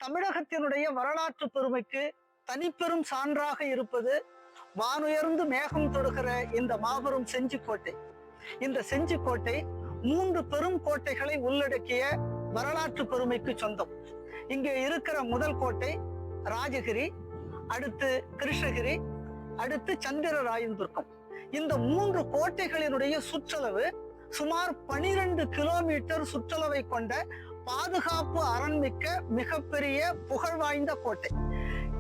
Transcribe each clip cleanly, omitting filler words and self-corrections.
தமிழகத்தினுடைய வரலாற்று பெருமைக்கு தனிப்பெரும் சான்றாக இருப்பது வானுயர்ந்து மேகம் தொடுகிற இந்த மாபெரும் செஞ்சிக்கோட்டை. இந்த செஞ்சிக்கோட்டை 3 பெரும் கோட்டைகளை உள்ளடக்கிய வரலாற்று பெருமைக்கு சொந்தம். இங்கே இருக்கிற முதல் கோட்டை ராஜகிரி, அடுத்து கிருஷ்ணகிரி, அடுத்து சந்திரராயன்துர்க்கம். இந்த 3 கோட்டைகளினுடைய சுற்றளவு சுமார் 12 கிலோமீட்டர் சுற்றளவை கொண்ட பாதுகாப்பு அரண்மிக்க மிகப்பெரிய புகழ் வாய்ந்த கோட்டை.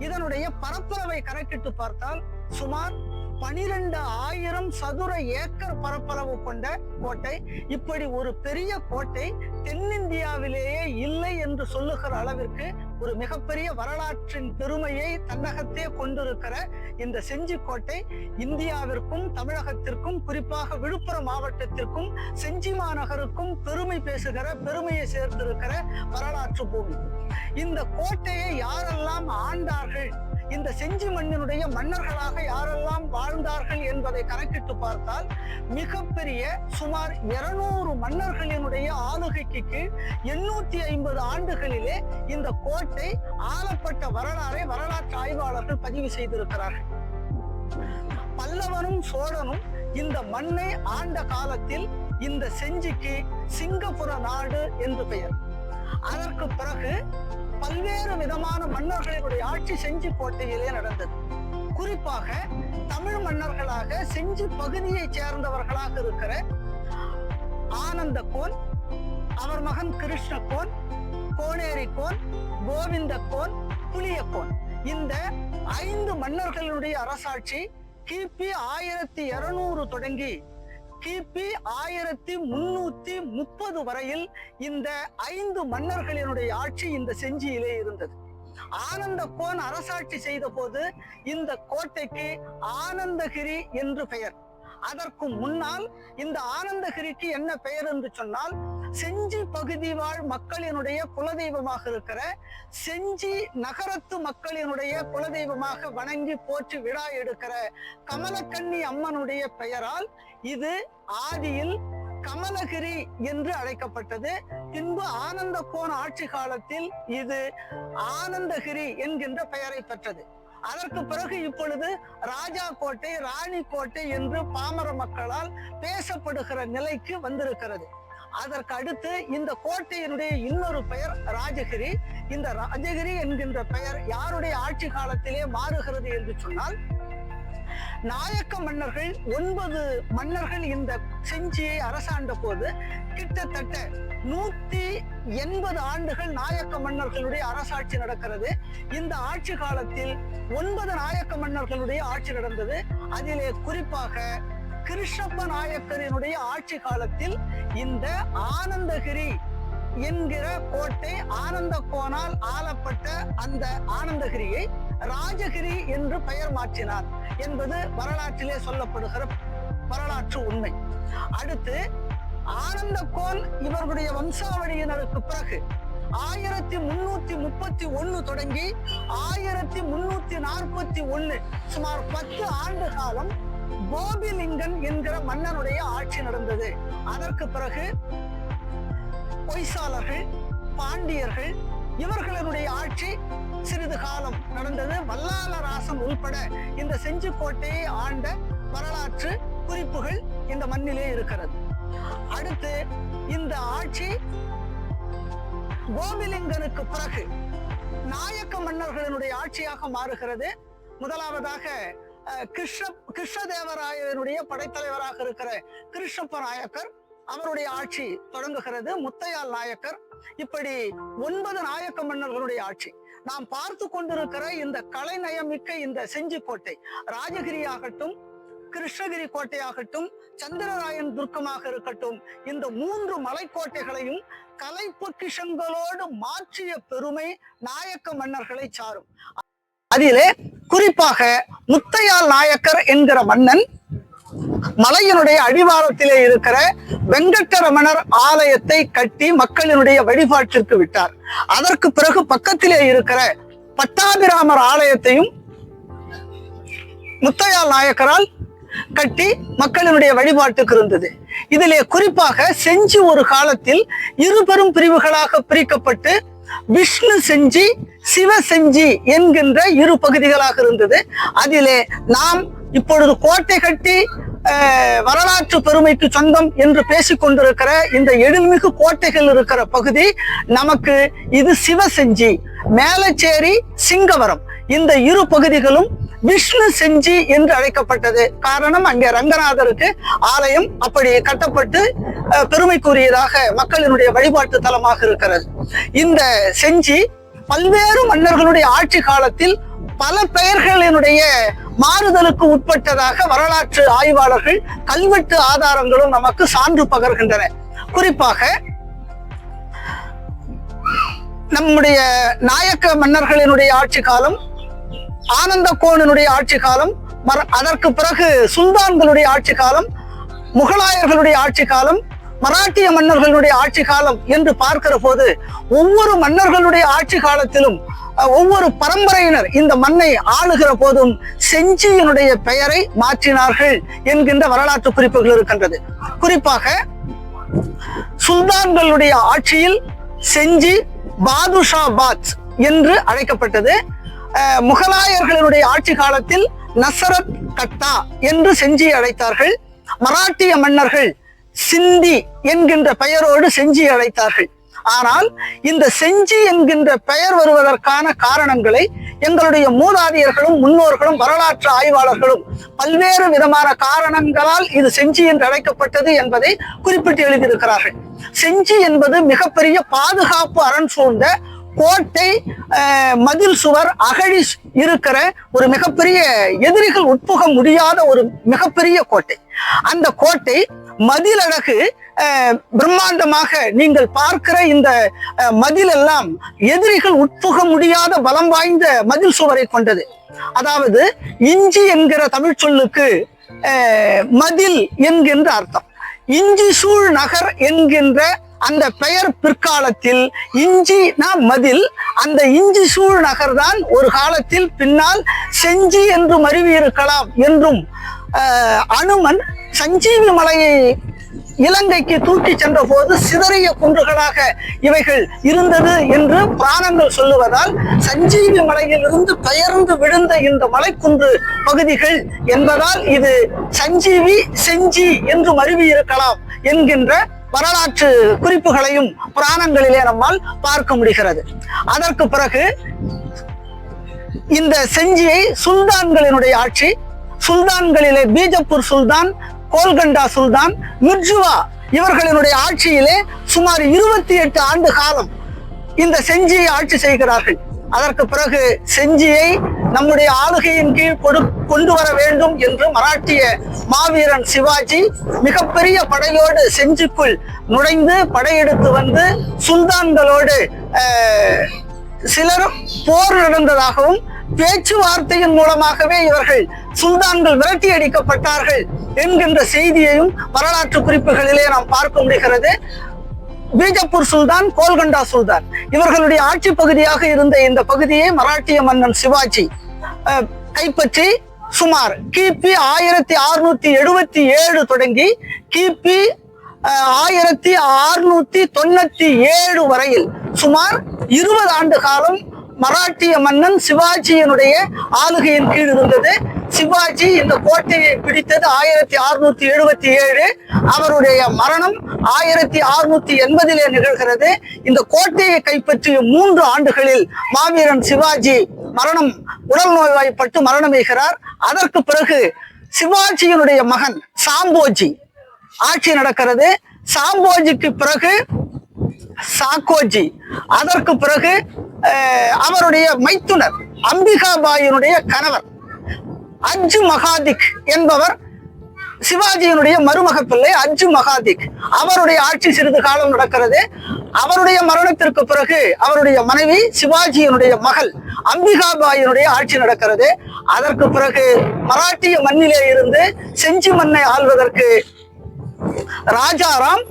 இதனுடைய பரப்பளவை கணக்கிட்டு பார்த்தால் சுமார் 12,000 சதுர ஏக்கர் பரப்பளவு கொண்ட கோட்டை. இப்படி ஒரு பெரிய கோட்டை தென்னிந்தியாவிலேயே இல்லை என்று சொல்லுகிற அளவிற்கு ஒரு மிகப்பெரிய வரலாற்றின் பெருமையை தன்னகத்தே கொண்டிருக்கிற இந்த செஞ்சிக்கோட்டை இந்தியாவிற்கும் தமிழகத்திற்கும் குறிப்பாக விழுப்புரம் மாவட்டத்திற்கும் செஞ்சி மாநகருக்கும் பெருமை பேசுகிற பெருமையை சேர்த்திருக்கிற வரலாற்று பூமி. இந்த கோட்டையை யாரெல்லாம் ஆண்டார்கள், இந்த செஞ்சி மண்ணினுடைய மன்னர்களாக யாரெல்லாம் வாழ்ந்தார்கள் என்பதை கணக்கிட்டு பார்த்தால் மிகப்பெரிய சுமார் 200 மன்னர்களினுடைய ஆளுகைக்கு கீழ் 850 ஆண்டுகளிலே இந்த கோட்டை ஆளப்பட்ட வரலாறை வரலாற்று ஆய்வாளர்கள் பதிவு செய்திருக்கிறார்கள். பல்லவனும் சோழனும் இந்த மண்ணை ஆண்ட காலத்தில் இந்த செஞ்சிக்கு சிங்கப்புர நாடு என்று பெயர். அதற்கு பிறகு பல்வேறு விதமான மன்னர்களினுடைய ஆட்சி செஞ்சி கோட்டையிலே நடந்தது. குறிப்பாக தமிழ் மன்னர்களாக செஞ்சி பகுதியை சேர்ந்தவர்களாக இருக்கிற ஆனந்த கோன், அவர் மகன் கிருஷ்ணகோன், கோனேரி கோன், கோவிந்த கோன், புலியக்கோன், இந்த 5 மன்னர்களுடைய அரசாட்சி கிபி 1200 தொடங்கி கிபி 1330 வரையில் இந்த 5 மன்னர்களினுடைய ஆட்சி இந்த செஞ்சியிலே இருந்தது. ஆனந்த கோன் அரசாட்சி செய்த போது இந்த கோட்டைக்கு ஆனந்தகிரி என்று பெயர். அதற்கு முன்னால் இந்த ஆனந்தகிரிக்கு என்ன பெயர் என்று சொன்னால், செஞ்சி பகுதி வாழ் மக்களினுடைய குலதெய்வமாக இருக்கிற செஞ்சி நகரத்து மக்களினுடைய குலதெய்வமாக வணங்கி போற்றி விழா எடுக்கிற கமலக்கண்ணி அம்மனுடைய பெயரால் இது ஆதியில் கமலகிரி என்று அழைக்கப்பட்டது. பின்பு ஆனந்த கோன் ஆட்சி காலத்தில் இது ஆனந்தகிரி என்கின்ற பெயரை பெற்றது. அதற்கு பிறகு இப்பொழுது ராஜா கோட்டை, ராணி கோட்டை என்று பாமர மக்களால் பேசப்படுகிற நிலைக்கு வந்திருக்கிறது. அதற்கு அடுத்து இந்த கோட்டையினுடைய இன்னொரு பெயர் ராஜகிரி. இந்த ராஜகிரி என்கின்ற பெயர் யாருடைய ஆட்சி காலத்திலே மாறுகிறது என்று சொன்னால், நாயக்க மன்னர்கள் 9 மன்னர்கள் இந்த செஞ்சியை அரசாண்ட போது கிட்டத்தட்ட 180 ஆண்டுகள் நாயக்க மன்னர்களுடைய அரசாட்சி நடக்கிறது. இந்த ஆட்சி காலத்தில் 9 நாயக்க மன்னர்களுடைய ஆட்சி நடந்தது. அதிலே குறிப்பாக கிருஷ்ணப்ப நாயக்கரினுடைய ஆட்சி காலத்தில் இந்த ஆனந்தகிரி என்கிற கோட்டை ஆனந்த கோனால் ஆளப்பட்ட அந்த ஆனந்தகிரியை ராஜகிரி என்று பெயர் மாற்றினார் என்பது வரலாற்றிலே சொல்லப்படுகிற வரலாற்று உண்மை. அடுத்து ஆனந்த கோன் இவர்களுடைய வம்சாவளியினருக்கு பிறகு 1331 தொடங்கி 1341 சுமார் 10 ஆண்டு காலம் கோபிலிங்கன் என்கிற மன்னனுடைய ஆட்சி நடந்தது. அதற்கு பிறகு பொய்சாளர்கள், பாண்டியர்கள் இவர்களுடைய ஆட்சி சிறிது காலம் நடந்தது. வல்லாளராசன் உள்பட இந்த செஞ்சிக்கோட்டையை ஆண்ட வரலாற்று குறிப்புகள் இந்த மண்ணிலே இருக்கிறது. அடுத்து இந்த ஆட்சி கோபிலிங்கனுக்கு பிறகு நாயக்க மன்னர்களினுடைய ஆட்சியாக மாறுகிறது. முதலாவதாக கிருஷ்ணதேவராயனுடைய படைத்தலைவராக இருக்கிற கிருஷ்ணப்ப நாயக்கர், அவருடைய ஆட்சி தொடங்குகிறது. முத்தையால் நாயக்கர், இப்படி 9 நாயக்க மன்னர்களுடைய ஆட்சி. நாம் பார்த்து கொண்டிருக்கிற இந்த கலைநயமிக்க இந்த செஞ்சிக்கோட்டை ராஜகிரி ஆகட்டும், கிருஷ்ணகிரி கோட்டையாகட்டும், சந்திரராயன் துர்க்கமாக இருக்கட்டும், இந்த 3 மலைக்கோட்டைகளையும் கலை பொக்கிஷங்களோடு மாற்றிய பெருமை நாயக்க மன்னர்களை சாரும். அதிலே குறிப்பாக முத்தையால் நாயக்கர் என்கிற மன்னன் மலையினுடைய அடிவாரத்திலே இருக்கிற வெங்கடரமணர் ஆலயத்தை கட்டி மக்களினுடைய வழிபாட்டிற்கு விட்டார். அதற்கு பிறகு பக்கத்திலே இருக்கிற பட்டாபிராமர் ஆலயத்தையும் முத்தையால் நாயக்கரால் கட்டி மக்களினுடைய வழிபாட்டுக்கு இருந்தது. இதிலே குறிப்பாக செஞ்சி ஒரு காலத்தில் 2 பெரும் பிரிவுகளாக பிரிக்கப்பட்டு விஷ்ணு செஞ்சி, சிவ செஞ்சி என்கின்ற இரு பகுதிகளாக இருந்தது. அதிலே நாம் இப்பொழுது கோட்டை கட்டி வரலாற்று பெருமைக்கு சொந்தம் என்று பேசிக் கொண்டிருக்கிற இந்த எழில்மிகு கோட்டைகள் இருக்கிற பகுதி நமக்கு இது சிவசெஞ்சி. மேலச்சேரி, சிங்கவரம் இந்த இரு பகுதிகளும் விஷ்ணு செஞ்சி என்று அழைக்கப்பட்டது. காரணம், அங்கே ரங்கநாதருக்கு ஆலயம் அப்படி கட்டப்பட்டு பெருமைக்குரியதாக மக்களினுடைய வழிபாட்டு தலமாக இருக்கிறது. இந்த செஞ்சி பல்வேறு மன்னர்களுடைய ஆட்சி காலத்தில் பல பெயர்களினுடைய மாறுதலுக்கு உட்பட்டதாக வரலாற்று ஆய்வாளர்கள் கல்வெட்டு ஆதாரங்களும் நமக்கு சான்று பகர்கின்றன. குறிப்பாக நம்முடைய நாயக்க மன்னர்களினுடைய ஆட்சி காலம், ஆனந்த கோனினுடைய ஆட்சி காலம், அதற்கு பிறகு சுல்தான்களுடைய ஆட்சி காலம், முகலாயர்களுடைய ஆட்சி காலம், மராட்டிய மன்னர்களுடைய ஆட்சி காலம் என்று பார்க்கிற போது ஒவ்வொரு மன்னர்களுடைய ஆட்சி காலத்திலும் ஒவ்வொரு பரம்பரையினர் இந்த மண்ணை ஆளுகிற போதும் செஞ்சியினுடைய பெயரை மாற்றினார்கள் என்கின்ற வரலாற்று குறிப்புகள் இருக்கின்றது. குறிப்பாக சுல்தான்களுடைய ஆட்சியில் செஞ்சி பாதுஷாபாத் என்று அழைக்கப்பட்டது. முகலாயர்களுடைய ஆட்சி காலத்தில் நசரத் கட்டா என்று செஞ்சி அழைத்தார்கள். மராட்டிய மன்னர்கள் சிந்தி என்கின்ற பெயரோடு செஞ்சி அழைத்தார்கள். ஆனால் இந்த செஞ்சி என்கின்ற பெயர் வருவதற்கான காரணங்களை எங்களுடைய மூதாதையர்களும் முன்னோர்களும் வரலாற்று ஆய்வாளர்களும் பல்வேறு விதமான காரணங்களால் இது செஞ்சி என்று அழைக்கப்பட்டது என்பதை குறிப்பிட்டு எழுதியிருக்கிறார்கள். செஞ்சி என்பது மிகப்பெரிய பாதுகாப்பு அரண் சூழ்ந்த கோட்டை, மதில் சுவர், அகழி இருக்கிற ஒரு மிகப்பெரிய, எதிரிகள் உட்புக முடியாத ஒரு மிகப்பெரிய கோட்டை. அந்த கோட்டை மதில் அழகு பிரம்மாண்டமாக நீங்கள் பார்க்கிற இந்த மதில் எல்லாம் எதிரிகள் உட்புக முடியாத பலம் வாய்ந்த மதில் சுவரை கொண்டது. அதாவது இஞ்சி என்கிற தமிழ் சொல்லுக்கு மதில் என்கின்ற அர்த்தம். இஞ்சி சூழ் நகர் என்கின்ற அந்த பெயர் பிற்காலத்தில் இஞ்சினா மதில், அந்த இஞ்சி சூழ் நகர் தான் ஒரு காலத்தில் பின்னால் செஞ்சி என்று மருவி இருக்கலாம் என்றும், அனுமன் சஞ்சீவி மலையை இலங்கைக்கு தூக்கி சென்ற போது சிதறிய குன்றுகளாக இவைகள் இருந்தது என்று புராணங்கள் சொல்லுவதால் சஞ்சீவி மலையில் இருந்து பெயர்ந்து விழுந்த இந்த மலைக்குன்று பகுதிகள் என்பதால் இது சஞ்சீவி செஞ்சி என்று மருவி இருக்கலாம் என்கின்ற வரலாற்று குறிப்புகளையும் புராணங்களிலே நம்மால் பார்க்க முடிகிறது. அதற்கு பிறகு இந்த செஞ்சியை சுல்தான்களினுடைய ஆட்சி, சுல்தான்களிலே பீஜப்பூர் சுல்தான், கோல்கண்டா சுல்தான், மிர்ஜுவா இவர்களினுடைய ஆட்சியிலே சுமார் 28 ஆண்டு காலம் இந்த செஞ்சியை ஆட்சி செய்கிறார்கள். அதற்கு பிறகு செஞ்சியை நம்முடைய ஆளுகையின் கீழ் கொண்டு வர வேண்டும் என்று மராட்டிய மாவீரன் சிவாஜி மிகப்பெரிய படையோடு செஞ்சிக்குள் நுழைந்து படையெடுத்து வந்து சுல்தான்களோடு சிலர் போர் நடந்ததாகவும் பேச்சுவார்த்தையின் மூலமாகவே இவர்கள் சுல்தான்கள் விரட்டி அடிக்கப்பட்டார்கள் என்கின்ற செய்தியையும் வரலாற்று குறிப்புகளிலே நாம் பார்க்க முடிகிறது. பீஜப்பூர் சுல்தான், கோல்கண்டா சுல்தான் இவர்களுடைய ஆட்சி பகுதியாக இருந்த இந்த பகுதியை மராட்டிய மன்னன் சிவாஜி கைப்பற்றி சுமார் கிபி 1677 தொடங்கி கிபி 1697 வரையில் சுமார் 20 ஆண்டு காலம் மராட்டிய மன்னன் சிவாஜியினுடைய ஆளுகையின் கீழ் இருந்தது. சிவாஜி இந்த கோட்டையை பிடித்தது 1677. அவருடைய மரணம் 1680 நிகழ்கிறது. இந்த கோட்டையை கைப்பற்றிய 3 ஆண்டுகளில் மாவீரன் சிவாஜி உடல் நோய்வாய்ப்பட்டு மரணமடைகிறார். அதற்கு பிறகு சிவாஜியினுடைய மகன் சாம்போஜி ஆட்சி நடக்கிறது. சாம்போஜிக்கு பிறகு சாக்கோஜி, அதற்கு பிறகு அவருடைய மைத்துனர் அம்பிகாபாயினுடைய கணவர் அஜ்ஜு மகாதிக் என்பவர் சிவாஜியினுடைய மருமக பிள்ளை அஜ்ஜு மகாதிக். அவருடைய ஆட்சி சிறிது காலம் நடக்கிறது. அவருடைய மரணத்திற்கு பிறகு அவருடைய மனைவி சிவாஜியினுடைய மகள் அம்பிகாபாயினுடைய ஆட்சி நடக்கிறது. அதற்கு பிறகு மராட்டிய மண்ணிலே இருந்து செஞ்சி மண்ணை ஆள்வதற்கு ராஜாராம்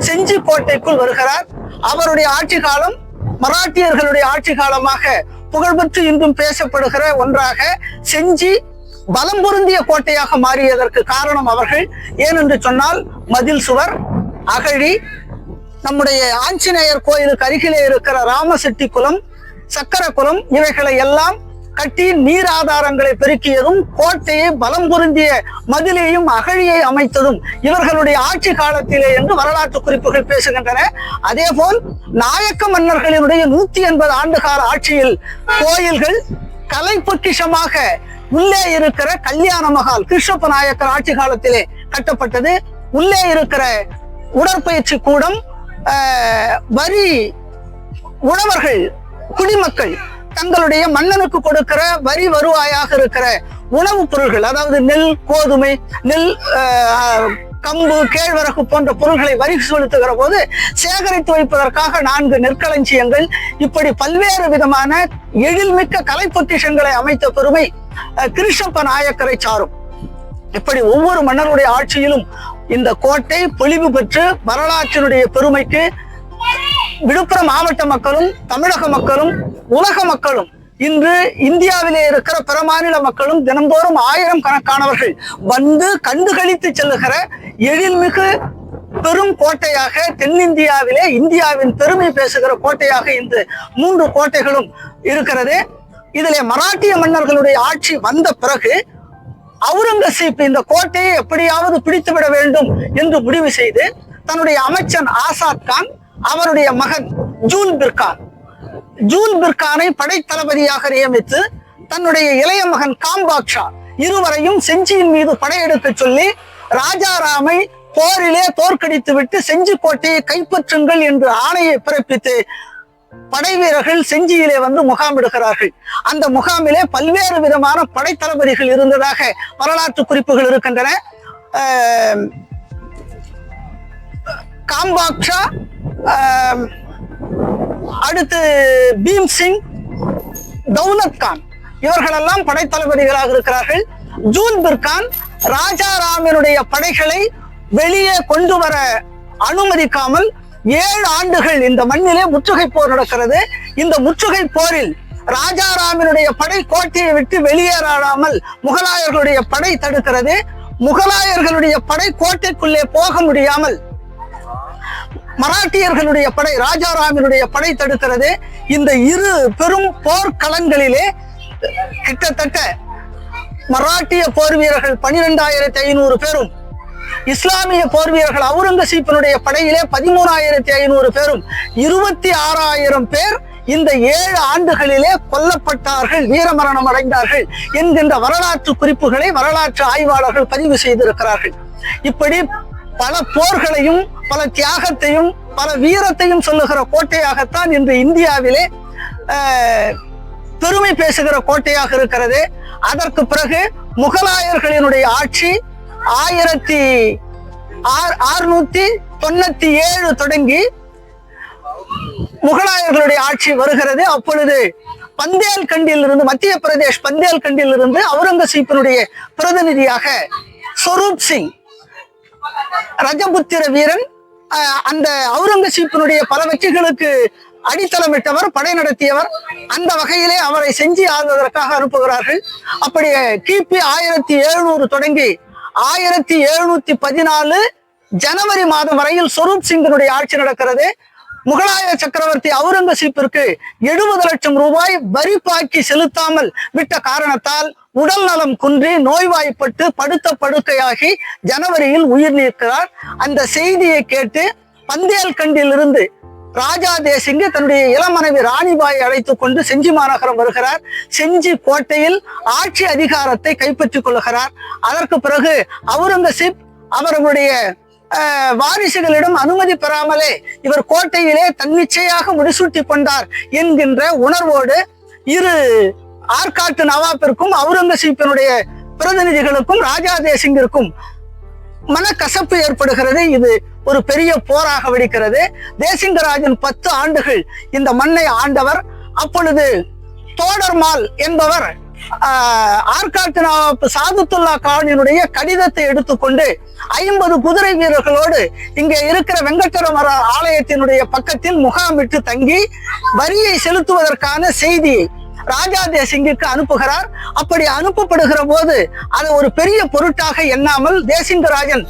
செஞ்சி கோட்டைக்குள் வருகிறார். அவருடைய ஆட்சி காலம் மராட்டியர்களுடைய ஆட்சி காலமாக புகழ்பெற்று இன்றும் பேசப்படுகிற ஒன்றாக செஞ்சி பலம் பொருந்திய கோட்டையாக மாறியதற்கு காரணம் அவர்கள். ஏனென்று சொன்னால் மதில் சுவர், அகழி, நம்முடைய ஆஞ்சநேயர் கோயிலுக்கு அருகிலே இருக்கிற ராமசெட்டி குளம், சக்கர குளம் இவைகளை எல்லாம் கட்டி நீர் ஆதாரங்களை பெருக்கியதும், கோட்டையை பலம் பொருந்திய மதிலையும் அகழியை அமைத்ததும் இவர்களுடைய ஆட்சி காலத்திலே என்று வரலாற்று குறிப்புகள் பேசுகின்றன. அதே போல் நாயக்க மன்னர்களினுடைய 180 ஆண்டுகால ஆட்சியில் கோயில்கள் கலை பொக்கிஷமாக உள்ளே இருக்கிற கல்யாண மகால் கிருஷ்ணப்ப நாயக்கர் ஆட்சி காலத்திலே கட்டப்பட்டது. உள்ளே இருக்கிற உடற்பயிற்சி கூடம், வரி உழவர்கள் குடிமக்கள் தங்களுடைய மன்னனுக்கு கொடுக்கிற வரி வருவாயாக இருக்கிற உணவுப் பொருள்கள், அதாவது நெல், கோதுமை, நெல், கம்பு, கேழ்வரகு போன்ற பொருள்களை வரி செலுத்துகிற போது சேகரித்து வைப்பதற்காக 4 நெற்களஞ்சியங்கள், இப்படி பல்வேறு விதமான எழில்மிக்க கலை பொக்கிஷங்களை அமைத்த பெருமை கிருஷ்ணப்ப நாயக்கரை சாரும். இப்படி ஒவ்வொரு மன்னருடைய ஆட்சியிலும் இந்த கோட்டை பொலிவு பெற்று வரலாற்றினுடைய பெருமைக்கு விழுப்புரம் மாவட்ட மக்களும், தமிழக மக்களும், உலக மக்களும், இன்று இந்தியாவிலே இருக்கிற பிற மாநில மக்களும் தினந்தோறும் 1000 கணக்கானவர்கள் வந்து கண்டுகளித்து செல்லுகிற எழில்மிகு பெரும் கோட்டையாக தென்னிந்தியாவிலே இந்தியாவின் பெருமை பேசுகிற கோட்டையாக இந்த 3 கோட்டைகளும் இருக்கிறது. இதிலே மராட்டிய மன்னர்களுடைய ஆட்சி வந்த பிறகு அவுரங்கசீப் இந்த கோட்டையை எப்படியாவது பிடித்துவிட வேண்டும் என்று முடிவு செய்து தன்னுடைய அமைச்சன் ஆசாத் கான், அவருடைய மகன் ஜூல் பிர்கானை படைத்தளபதியாக நியமித்து தன்னுடைய இளைய மகன் காம்பாக்ஷா இருவரையும் செஞ்சியின் மீது படையெடுக்க சொல்லி ராஜாராமை போரிலே தோற்கடித்து விட்டு செஞ்சி கோட்டையை கைப்பற்றுங்கள் என்று ஆணையை பிறப்பித்து படை வீரர்கள் செஞ்சியிலே வந்து முகாமிடுகிறார்கள். அந்த முகாமிலே பல்வேறு விதமான படைத்தளபதிகள் இருந்ததாக வரலாற்று குறிப்புகள் இருக்கின்றன. காம்பாக்ஷா, அடுத்து பீம்சிங், தௌலத் கான் இவர்களெல்லாம் படைத்தளபதிகளாக இருக்கிறார்கள். ஜூல் பிர்கான் ராஜாராமனுடைய படைகளை வெளியே கொண்டு வர அனுமதிக்காமல் 7 ஆண்டுகள் இந்த மண்ணிலே முற்றுகை போர் நடக்கிறது. இந்த முற்றுகை போரில் ராஜாராமனுடைய படை கோட்டையை விட்டு வெளியேறாமல் முகலாயர்களுடைய படை தடுக்கிறது. முகலாயர்களுடைய படை கோட்டைக்குள்ளே போக முடியாமல் மராட்டியர்களுடைய படை, ராஜாராமனுடைய படை தடுக்கிறது. இந்த இரு பெரும் போர்க்களங்களிலே கிட்டத்தட்ட மராட்டிய போர் வீரர்கள் 12,500 பேரும், இஸ்லாமிய போர் வீரர்கள் அவுரங்கசீப்பினுடைய படையிலே 13,500 பேரும், 26,000 பேர் இந்த 7 ஆண்டுகளிலே கொல்லப்பட்டார்கள், வீரமரணம் அடைந்தார்கள் என்கின்ற வரலாற்று குறிப்புகளை வரலாற்று ஆய்வாளர்கள் பதிவு செய்திருக்கிறார்கள். இப்படி பல போர்களையும் பல தியாகத்தையும் பல வீரத்தையும் சொல்லுகிற கோட்டையாகத்தான் இன்று இந்தியாவிலே பெருமை பேசுகிற கோட்டையாக இருக்கிறது. அதற்கு பிறகு முகலாயர்களினுடைய ஆட்சி 1697 தொடங்கி முகலாயர்களுடைய ஆட்சி வருகிறது. அப்பொழுது பந்தேல்கண்டில் இருந்து, மத்திய பிரதேஷ் பந்தேல்கண்டில் இருந்து அவுரங்கசீப்பினுடைய பிரதிநிதியாக ஸ்வரூப் சிங், ரஜபுத்திர வீரன், அந்த அவுரங்கசீப்பினுடைய பல வெற்றிகளுக்கு அடித்தளமிட்டவர், படை நடத்தியவர். அந்த வகையிலே அவரை செஞ்சி ஆள்வதற்காக அனுப்புகிறார்கள். அப்படி கிபி 1700 தொடங்கி 1714 ஜனவரி மாதம் வரையில் ஸ்வரூப் சிங்கினுடைய ஆட்சி நடக்கிறது. முகலாய சக்கரவர்த்தி அவுரங்கசீப்பிற்கு 70 லட்சம் ரூபாய் வரி பாக்கி செலுத்தாமல் விட்ட காரணத்தால் உடல் நலம் குன்றி நோய்வாய்ப்பட்டு படுத்த படுக்கையாகி ஜனவரியில் உயிர் நீக்கிறார். அந்த செய்தியை கேட்டு பந்தேல்கண்டில் இருந்து ராஜா தேசிங்கு தன்னுடைய இளமனைவி ராணிபாயை அழைத்துக் கொண்டு செஞ்சி மாநகரம் வருகிறார். செஞ்சி கோட்டையில் ஆட்சி அதிகாரத்தை கைப்பற்றிக் கொள்கிறார். அதற்கு பிறகு அவுரங்கசீப் அவர்களுடைய வாரிசுகளிடம் அனுமதி பெறாமலே இவர் கோட்டையிலே தன்னிச்சையாக முடிசூட்டி கொண்டார் என்கின்ற உணர்வோடு இரு ஆற்காட்டு நவாப்பிற்கும் அவுரங்கசீப்பினுடைய பிரதிநிதிகளுக்கும் ராஜா தேசிங்கிற்கும் மனக்கசப்பு ஏற்படுகிறது. இது ஒரு பெரிய போராக வெடிக்கிறது. தேசிங்கராஜன் 10 ஆண்டுகள் இந்த மண்ணை ஆண்டவர். அப்பொழுது தோடர்மால் என்பவர் ஆற்காட்டு நவாப் சாதுத்துல்லா கானினுடைய கடிதத்தை எடுத்துக்கொண்டு 50 குதிரை வீரர்களோடு இங்கே இருக்கிற வெங்கடரமர ஆலயத்தினுடைய பக்கத்தில் முகாமிட்டு தங்கி வரியை செலுத்துவதற்கான செய்தியை ராஜா தேசிங்குக்கு அனுப்புகிறார். அப்படி அனுப்பப்படுகிற போது அது ஒரு பெரிய பொருட்டாக எண்ணாமல் தேசிங்கராஜன்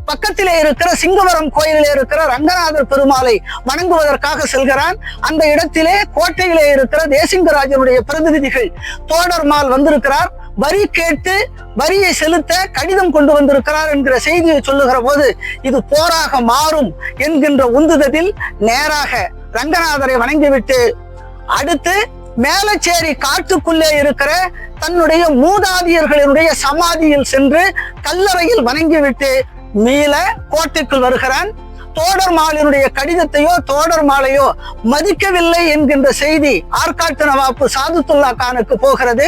பக்கத்திலே இருக்கிற சிங்கவரம் கோயிலிலே இருக்கிற ரங்கநாதர் பெருமாளை வணங்குவதற்காக செல்கிறான். அந்த இடத்திலே கோட்டையிலே இருக்கிற தேசிங்கராஜனுடைய பிரதிநிதிகள் தோடர்மால் வந்திருக்கிறார். வரி கேட்டு வரியை செலுத்த கடிதம் கொண்டு வந்திருக்கிறார் என்கிற செய்தியை சொல்லுகிற போது இது போராக மாறும் என்கின்ற உந்துதலில் நேராக ரங்கநாதரை வணங்கிவிட்டு அடுத்து மேலச்சேரி காட்டுக்குள்ளே இருக்கிற தன்னுடைய மூதாதியர்களினுடைய சமாதியில் சென்று கல்லறையில் வணங்கிவிட்டு மீள கோட்டைக்குள் வருகிறான். தோடர்மாலினுடைய கடிதத்தையோ தோடர்மாலையோ மதிக்கவில்லை என்கின்ற செய்தி ஆற்காட்டு நவாப்பு சாதுத்துல்லா கானுக்கு போகிறது.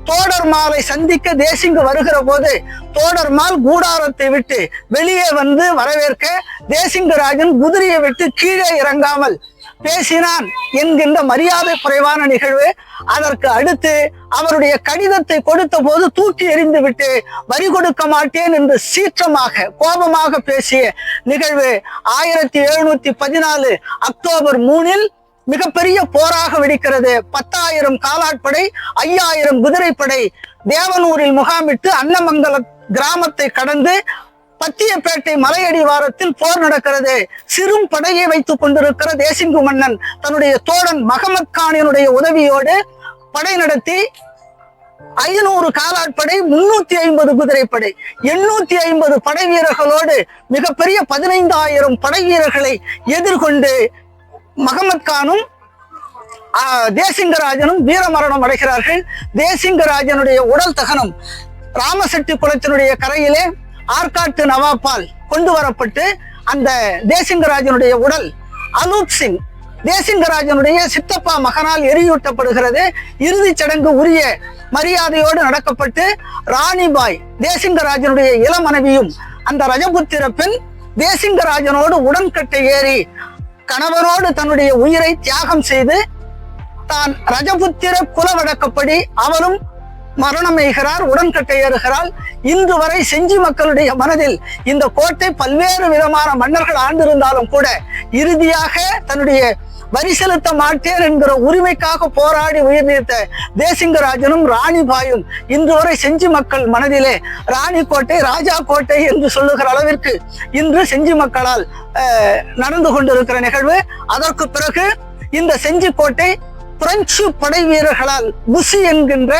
தோடர்மாலை சந்திக்க தேசிங்கு வருகிற போது தோடர்மால் கூடாரத்தை விட்டு வெளியே வந்து வரவேற்க தேசிங்கராஜன் குதிரையை விட்டு கீழே இறங்காமல் பேசினான் என்கின்ற மரியாதை குறைவான நிகழ்வு. அதற்கு அடுத்து அவருடைய கடிதத்தை கொடுத்த போது தூக்கி எறிந்து விட்டு வரி கொடுக்க மாட்டேன் என்று சீற்றமாக கோபமாக பேசிய நிகழ்வு 1714 அக்டோபர் 3 மிகப்பெரிய போராக வெடிக்கிறது. 10,000 காலாட்படை, 5,000 குதிரைப்படை தேவனூரில் முகாமிட்டு அன்னமங்கல கிராமத்தை கடந்து பத்தியப்பேட்டை மலையடிவாரத்தில் போர் நடக்கிறது. சிறும் படையை வைத்துக் கொண்டிருக்கிற தேசிங்கு மன்னன் தன்னுடைய தோழன் மகமத் கானினுடைய உதவியோடு படை நடத்தி 500 காலாட்படை, 350 குதிரைப்படை, 850 படை வீரர்களோடு மிகப்பெரிய 15,000 படை வீரர்களை எதிர்கொண்டு மகமத் கானும் தேசிங்கராஜனும் வீரமரணம் அடைகிறார்கள். தேசிங்கராஜனுடைய உடல் தகனம் ராமசெட்டி குளத்தினுடைய கரையிலே ஆற்காட்டு நவாப்பால் கொண்டு வரப்பட்டு அந்த தேசிங்கராஜனுடைய உடல் அனூப் சிங் தேசிங்கராஜனுடைய சித்தப்பா மகனால் எரியூட்டப்படுகிறது. இறுதிச் சடங்கு உரிய மரியாதையோடு நடக்கப்பட்டு ராணிபாய் தேசிங்கராஜனுடைய இளமனைவியும் அந்த ரஜபுத்திர பெண் தேசிங்கராஜனோடு உடன்கட்டை ஏறி கணவனோடு தன்னுடைய உயிரை தியாகம் செய்து தான் ரஜபுத்திர குலவழக்கப்படி அவளும் மரணம் எய்கிறார், உடன்கட்டை ஏறுகிறாள். இன்று வரை செஞ்சி மக்களுடைய மனதில் இந்த கோட்டை பல்வேறு விதமான மன்னர்கள் ஆண்டிருந்தாலும் கூட இறுதியாக தன்னுடைய வரி செலுத்த மாட்டேன் என்கிற உரிமைக்காக போராடி உயிர் நீத்த தேசிங்கராஜனும் ராணிபாயும் இன்று வரை செஞ்சி மக்கள் மனதிலே ராணி கோட்டை, ராஜா கோட்டை என்று சொல்லுகிற அளவிற்கு இன்று செஞ்சி மக்களால் நடந்து கொண்டிருக்கிற நிகழ்வு. அதற்கு பிறகு இந்த செஞ்சி கோட்டை பிரெஞ்சு படை வீரர்களால் புசி என்கின்ற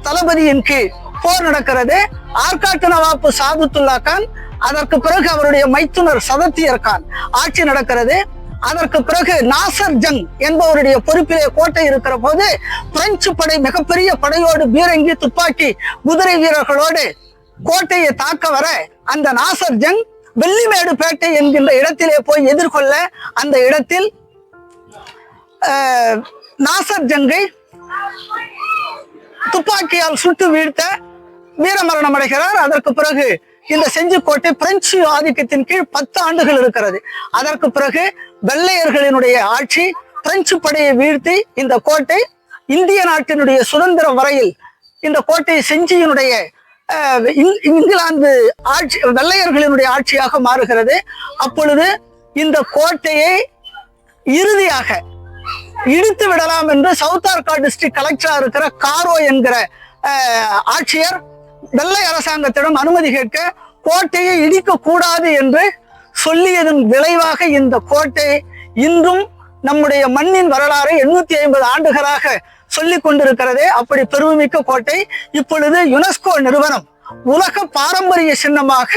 தளபதியின் கீழ் போர் நடக்கிறது. ஆற்காட்டு நவாப்பு சாதுத்துல்லா கான், அதற்கு பிறகு அவருடைய மைத்துனர் சதத்தியர் கான் ஆட்சி நடக்கிறது. அதற்கு பிறகு நாசர் ஜங் என்பவருடைய பொறுப்பிலே கோட்டை இருக்கிற போது பிரெஞ்சு படை மிகப்பெரிய படையோடு பீரங்கி, துப்பாக்கி, குதிரை வீரர்களோடு கோட்டையை தாக்க வர அந்த நாசர் ஜங் வெள்ளிமேடு பேட்டை என்கின்ற இடத்திலே போய் எதிர்கொள்ள அந்த இடத்தில் நாசர் ஜங்கை துப்பாக்கியால் சுட்டு வீழ்த்த வீரமரணம் அடைகிறார். அதற்கு பிறகு இந்த செஞ்சிக்கோட்டை பிரெஞ்சு ஆதிக்கத்தின் கீழ் 10 ஆண்டுகள் இருக்கிறது. அதற்கு பிறகு வெள்ளையர்களினுடைய ஆட்சி, பிரெஞ்சு படையை வீழ்த்தி இந்த கோட்டை இந்திய நாட்டினுடைய சுதந்திரம் வரையில் இந்த கோட்டை செஞ்சியினுடைய இங்கிலாந்து ஆட்சி, வெள்ளையர்களினுடைய ஆட்சியாக மாறுகிறது. அப்பொழுது இந்த கோட்டையை இறுதியாக இடித்து விடலாம் என்று சவுத் ஆர்காட் டிஸ்ட்ரிக்ட் கலெக்டரா இருக்கிற காரோ என்கிற ஆட்சியர் வெள்ளை அரசாங்கத்திடம் அனுமதி கேட்க கோட்டையை இடிக்க கூடாது என்று சொல்லியதன் விளைவாக இந்த கோட்டை இன்றும் நம்முடைய மண்ணின் வரலாறை 850 ஆண்டுகளாக சொல்லிக் கொண்டிருக்கிறதே. அப்படி பெருமைமிக்க கோட்டை இப்பொழுது யுனெஸ்கோ நிறுவனம் உலக பாரம்பரிய சின்னமாக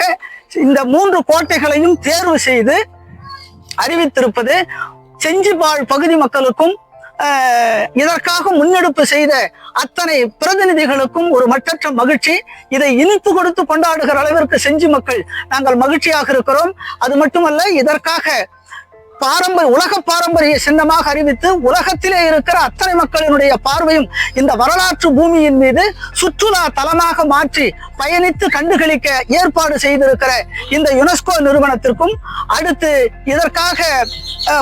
இந்த 3 கோட்டைகளையும் தேர்வு செய்து அறிவித்திருப்பது செஞ்சிபாழ் பகுதி மக்களுக்கும் இதற்காக முன்னெடுப்பு செய்த அத்தனை பிரதிநிதிகளுக்கும் ஒரு மற்றற்ற மகிழ்ச்சி. இதை இனிப்பு கொடுத்து கொண்டாடுகிற அளவிற்கு செஞ்சி மக்கள் நாங்கள் மகிழ்ச்சியாக இருக்கிறோம். அது மட்டுமல்ல, இதற்காக உலக பாரம்பரிய சின்னமாக அறிவித்து உலகத்திலே இருக்கிற அத்தனை மக்களினுடைய பார்வையும் இந்த வரலாற்று பூமியின் மீது சுற்றுலா தலமாக மாற்றி பயணித்து கண்டுகளிக்க ஏற்பாடு செய்திருக்கிற இந்த யுனெஸ்கோ நிறுவனத்திற்கும், அடுத்து இதற்காக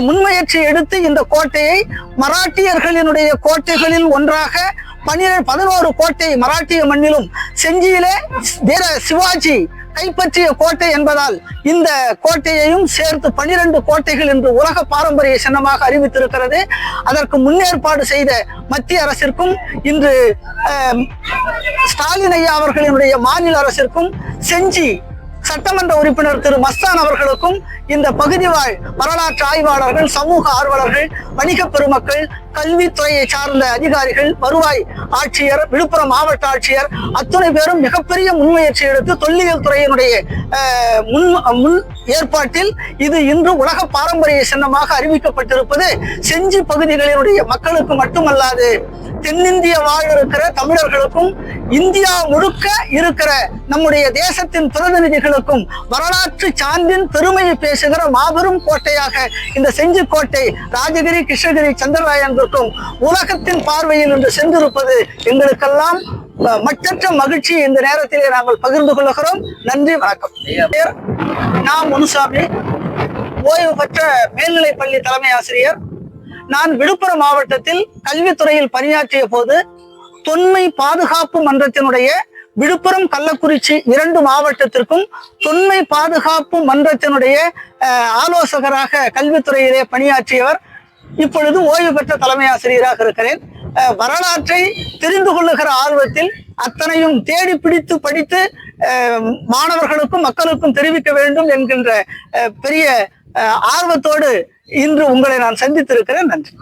முன்முயற்சி எடுத்து இந்த கோட்டையை மராட்டியர்களினுடைய கோட்டைகளில் ஒன்றாக 11 கோட்டை மராட்டிய மண்ணிலும் செஞ்சியிலே வீர சிவாஜி கைப்பற்றிய கோட்டை என்பதால் இந்த கோட்டையையும் சேர்த்து 12 கோட்டைகள் என்று உலக பாரம்பரிய சின்னமாக அறிவித்திருக்கிறது. அதற்கு முன்னேற்பாடு செய்த மத்திய அரசிற்கும் இன்று ஸ்டாலின் ஐயா அவர்களினுடைய மாநில அரசிற்கும் செஞ்சி சட்டமன்ற உறுப்பினர் திரு மஸ்தான் அவர்களுக்கும் இந்த பகுதி வாழ் வரலாற்று ஆய்வாளர்கள், சமூக ஆர்வலர்கள், வணிக பெருமக்கள், கல்வித்துறையை சார்ந்த அதிகாரிகள், வருவாய் ஆட்சியர், விழுப்புரம் மாவட்ட ஆட்சியர் அத்துணை பேரும் மிகப்பெரிய முன்முயற்சி எடுத்து தொல்லியல் துறையினுடைய முன் ஏற்பாட்டில் இது இன்று உலக பாரம்பரிய சின்னமாக அறிவிக்கப்பட்டிருப்பது செஞ்சி பகுதிகளினுடைய மக்களுக்கு மட்டுமல்லாது தென்னிந்திய வாழ் இருக்கிற தமிழர்களுக்கும் இந்தியா முழுக்க இருக்கிற நம்முடைய தேசத்தின் பிரதிநிதிகளுக்கும் வரலாற்று சான்றின் பெருமையை பேசுகிற மாபெரும் கோட்டையாக இந்த செஞ்சி கோட்டை ராஜகிரி, கிருஷ்ணகிரி, சந்திரராயந்திற்கும் உலகத்தின் பார்வையில் இன்று சென்றிருப்பது எங்களுக்கெல்லாம் மற்றற்ற மகிழ்ச்சி இந்த நேரத்திலே நாங்கள் பகிர்ந்து கொள்கிறோம். நன்றி, வணக்கம். நான் முனுசாமி, ஓய்வு பெற்ற மேல்நிலைப் பள்ளி தலைமை ஆசிரியர். நான் விழுப்புரம் மாவட்டத்தில் கல்வித்துறையில் பணியாற்றிய போது தொன்மை பாதுகாப்பு மன்றத்தினுடைய விழுப்புரம், கள்ளக்குறிச்சி 2 மாவட்டத்திற்கும் தொன்மை பாதுகாப்பு மன்றத்தினுடைய ஆலோசகராக கல்வித்துறையிலே பணியாற்றியவர். இப்பொழுது ஓய்வு பெற்ற தலைமை ஆசிரியராக இருக்கிறேன். வரலாற்றை தெரிந்து கொள்ளுகிற ஆர்வத்தில் அத்தனையும் தேடி பிடித்து படித்து மாணவர்களுக்கும் மக்களுக்கும் தெரிவிக்க வேண்டும் என்கின்ற பெரிய ஆர்வத்தோடு இன்று உங்களை நான் சந்தித்திருக்கிறேன். நன்றி.